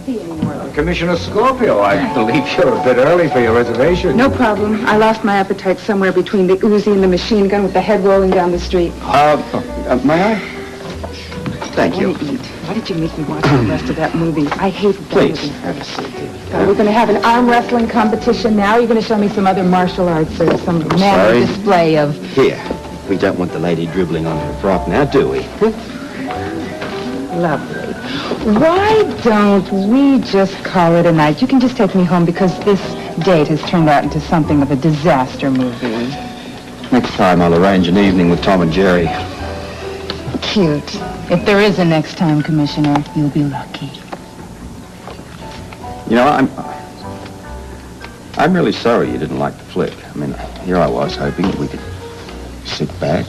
see anymore. Commissioner Scorpio, I believe you're a bit early for your reservation. No problem. I lost my appetite somewhere between the Uzi and the machine gun with the head rolling down the street. May I? Thank you. Eat. Why did you make me watch the rest of that movie? I hate that Please, movie. have a seat, dear. We're going to have an arm wrestling competition now. You're going to show me some other martial arts or some manly display of... Here, we don't want the lady dribbling on her frock now, do we? Lovely. Why don't we just call it a night? You can just take me home because this date has turned out into something of a disaster movie. Next time I'll arrange an evening with Tom and Jerry. Cute. If there is a next time, Commissioner, you'll be lucky. You know, I'm really sorry you didn't like the flick. I mean, here I was hoping that we could sit back,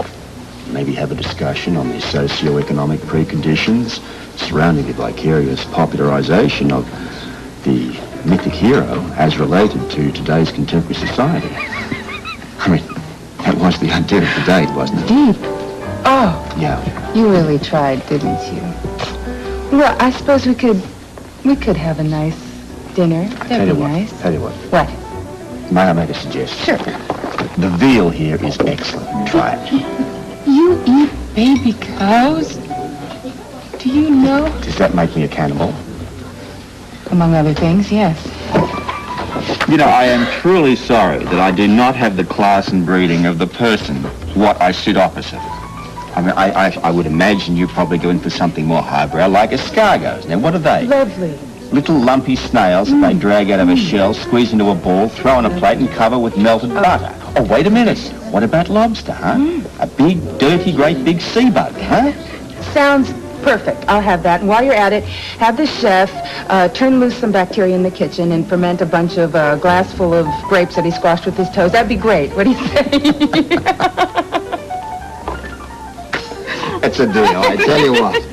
maybe have a discussion on the socio-economic preconditions surrounding the vicarious popularization of the mythic hero as related to today's contemporary society. I mean, that was the idea of the date, wasn't it? Deep. Oh. Yeah. You really tried, didn't you? Well, I suppose we could have a nice dinner. That'd be nice. Tell you what. What? May I make a suggestion? Sure. The veal here is excellent. Try it. You eat baby cows? Do you know? Does that make me a cannibal? Among other things, yes. You know, I am truly sorry that I do not have the class and breeding of the person what I sit opposite. I mean, I would imagine you probably go in for something more highbrow, like escargots. Now, what are they? Lovely. Little lumpy snails that they drag out of a shell, squeeze into a ball, throw on a plate and cover with melted butter. Oh, wait a minute. What about lobster, huh? A big, dirty, great big sea bug, huh? Sounds perfect. I'll have that. And while you're at it, have the chef turn loose some bacteria in the kitchen and ferment a bunch of glass full of grapes that he squashed with his toes. That'd be great. What do you say? That's a deal. I tell you what.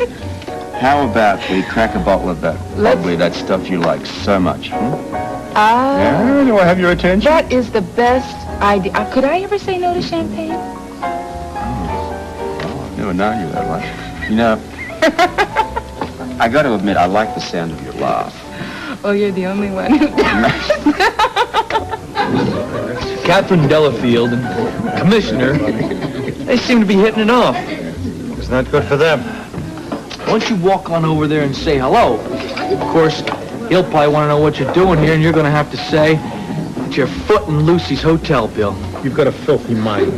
How about we crack a bottle of that, probably that stuff you like so much, Yeah, do I have your attention? That is the best idea. Could I ever say no to champagne? I've never known you that way. You know, I got to admit, I like the sound of your laugh. Oh, you're the only one who Catherine Delafield and Commissioner, they seem to be hitting it off. It's not good for them. Why don't you walk on over there and say hello? Of course, he'll probably want to know what you're doing here, and you're going to have to say that you're footing Lucy's hotel bill. You've got a filthy mind.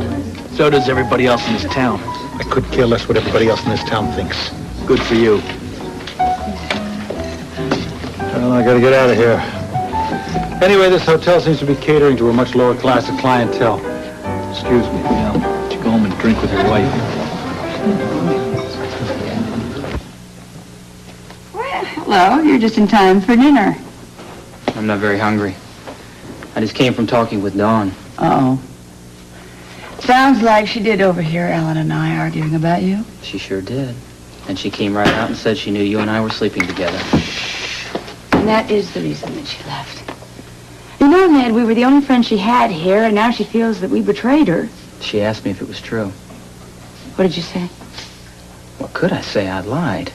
So does everybody else in this town. I could care less what everybody else in this town thinks. Good for you. Well, I gotta get out of here. Anyway, this hotel seems to be catering to a much lower class of clientele. Excuse me. Yeah, why don't you go home and drink with your wife? Hello, you're just in time for dinner. I'm not very hungry. I just came from talking with Dawn. Uh-oh. Sounds like she did overhear Ellen and I arguing about you. She sure did. And she came right out and said she knew you and I were sleeping together. And that is the reason that she left. You know, Ned, we were the only friends she had here, and now she feels that we betrayed her. She asked me if it was true. What did you say? What could I say? I lied.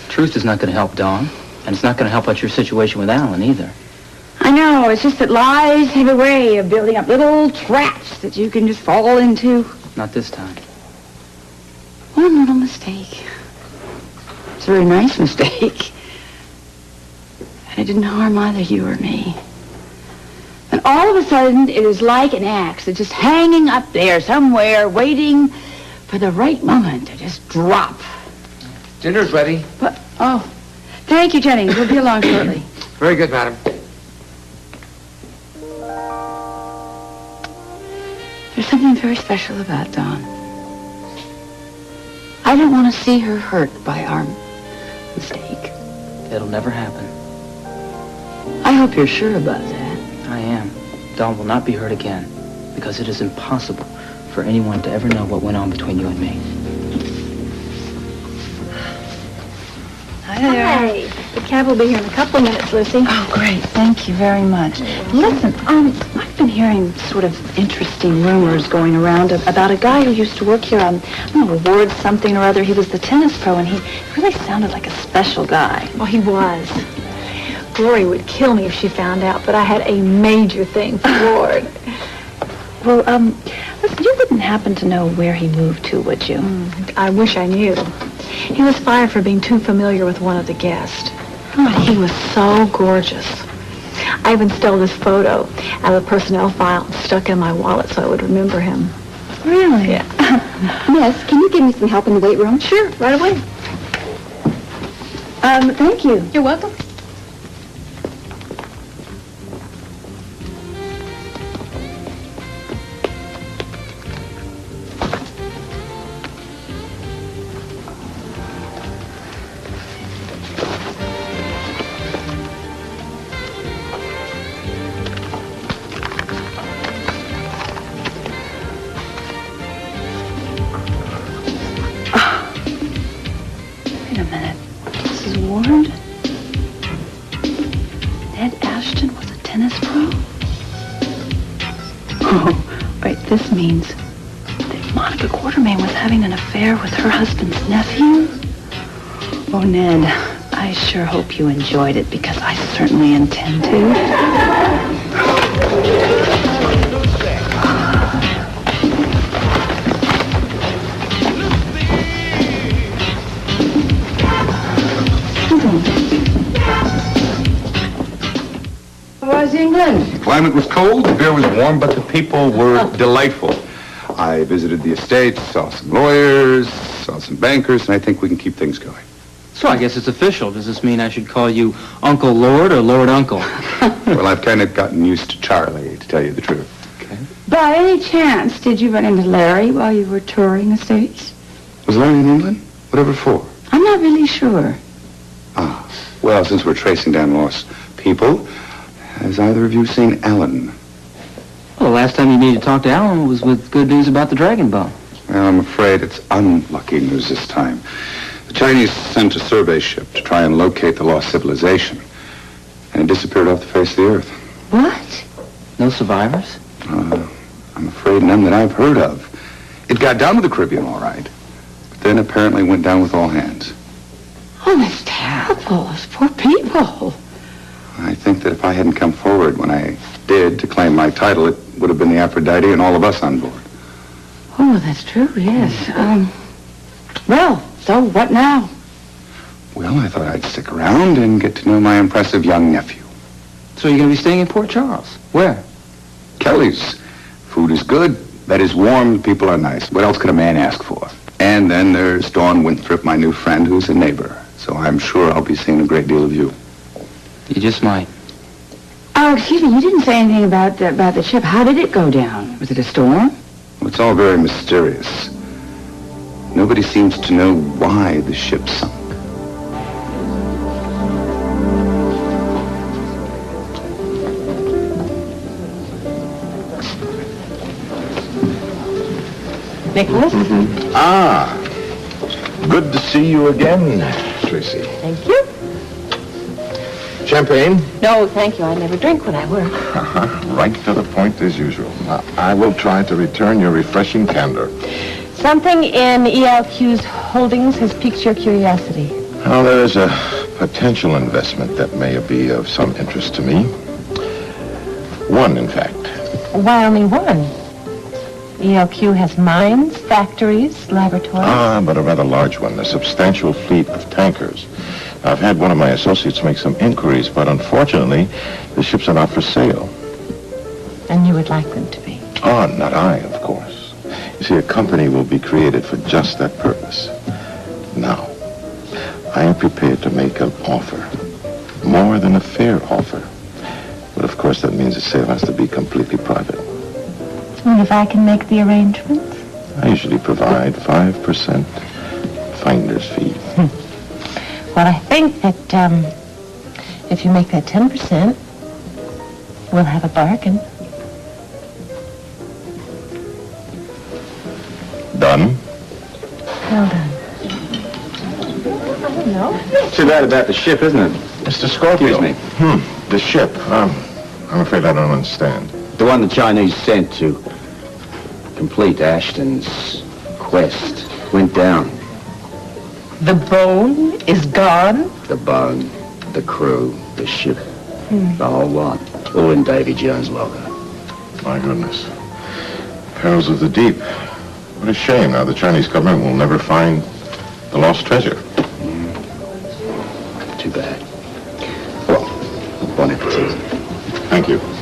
Truth is not going to help Dawn, and it's not going to help out your situation with Alan either. I know, it's just that lies have a way of building up little traps that you can just fall into. Not this time. One little mistake. It's a very nice mistake. And it didn't harm either you or me. And all of a sudden, it is like an axe that's just hanging up there somewhere, waiting for the right moment to just drop. Dinner's ready. But, oh, thank you, Jennings. We'll be along shortly. Very good, madam. There's something very special about Dawn. I don't want to see her hurt by our mistake. It'll never happen. I hope you're sure about that. I am. Dawn will not be hurt again, because it is impossible for anyone to ever know what went on between you and me. Hi there. Hi. The cab will be here in a couple of minutes, Lucy. Oh, great. Thank you very much. Listen, I've been hearing sort of interesting rumors going around about a guy who used to work here on, I don't know, Reward something or other. He was the tennis pro, and he really sounded like a special guy. Oh, he was. Glory would kill me if she found out, but I had a major thing for Ward. Well, listen, you wouldn't happen to know where he moved to, would you? I wish I knew. He was fired for being too familiar with one of the guests. But he was so gorgeous. I even stole this photo out of the personnel file and stuck in my wallet so I would remember him. Really? Yeah. Miss, can you give me some help in the weight room? Sure, right away. Thank you. You're welcome. Wait a minute. Mrs. Ward? Ned Ashton was a tennis pro? Oh, wait, this means that Monica Quartermain was having an affair with her husband's nephew? Oh, Ned, I sure hope you enjoyed it because I certainly intend to. How was England? The climate was cold, the beer was warm, but the people were delightful. I visited the estates, saw some lawyers, saw some bankers, and I think we can keep things going. So I guess it's official. Does this mean I should call you Uncle Lord or Lord Uncle? Well, I've kind of gotten used to Charlie, to tell you the truth. By any chance, did you run into Larry while you were touring the States? Was Larry in England? Whatever for? I'm not really sure. Ah, well, since we're tracing down lost people, has either of you seen Alan? Well, the last time you needed to talk to Alan was with good news about the Dragon Bone. Well, I'm afraid it's unlucky news this time. The Chinese sent a survey ship to try and locate the lost civilization, and it disappeared off the face of the earth. What? No survivors? I'm afraid none that I've heard of. It got down to the Caribbean, all right, but then apparently went down with all hands. Oh, that's terrible. Those poor people. I think that if I hadn't come forward when I did to claim my title, it would have been the Aphrodite and all of us on board. Oh, that's true, yes. Well, so what now? Well, I thought I'd stick around and get to know my impressive young nephew. So you're going to be staying in Port Charles? Where? Kelly's. Food is good, bed is warm, people are nice. What else could a man ask for? And then there's Dawn Winthrop, my new friend, who's a neighbor. So I'm sure I'll be seeing a great deal of you. You just might. Oh, excuse me, you didn't say anything about the ship. How did it go down? Was it a storm? Well, it's all very mysterious. Nobody seems to know why the ship sunk. Nicholas? Ah, good to see you again, Tracy. Thank you. Champagne? No, thank you. I never drink when I work. Right to the point as usual. Now, I will try to return your refreshing candor. Something in ELQ's holdings has piqued your curiosity. Now, there is a potential investment that may be of some interest to me. One, in fact. Why only one? ELQ has mines, factories, laboratories. Ah, but a rather large one, a substantial fleet of tankers. I've had one of my associates make some inquiries, but unfortunately, the ships are not for sale. And you would like them to be. Oh, not I, of course. You see, a company will be created for just that purpose. Now, I am prepared to make an offer. More than a fair offer. But of course, that means the sale has to be completely private. And if I can make the arrangements? I usually provide 5% finder's fee. Well, I think that if you make that 10%, we'll have a bargain. Done? Well done. I don't know. Too bad about the ship, isn't it? Mr. Scorpio. Excuse me. The ship. I'm afraid I don't understand. The one the Chinese sent to complete Ashton's quest went down. The bone is gone? The bone. the crew, the ship, the whole lot. All in Davy Jones' locker. My goodness. Perils of the deep. What a shame. Now the Chinese government will never find the lost treasure. Too bad. Well, bon appetit. Thank you.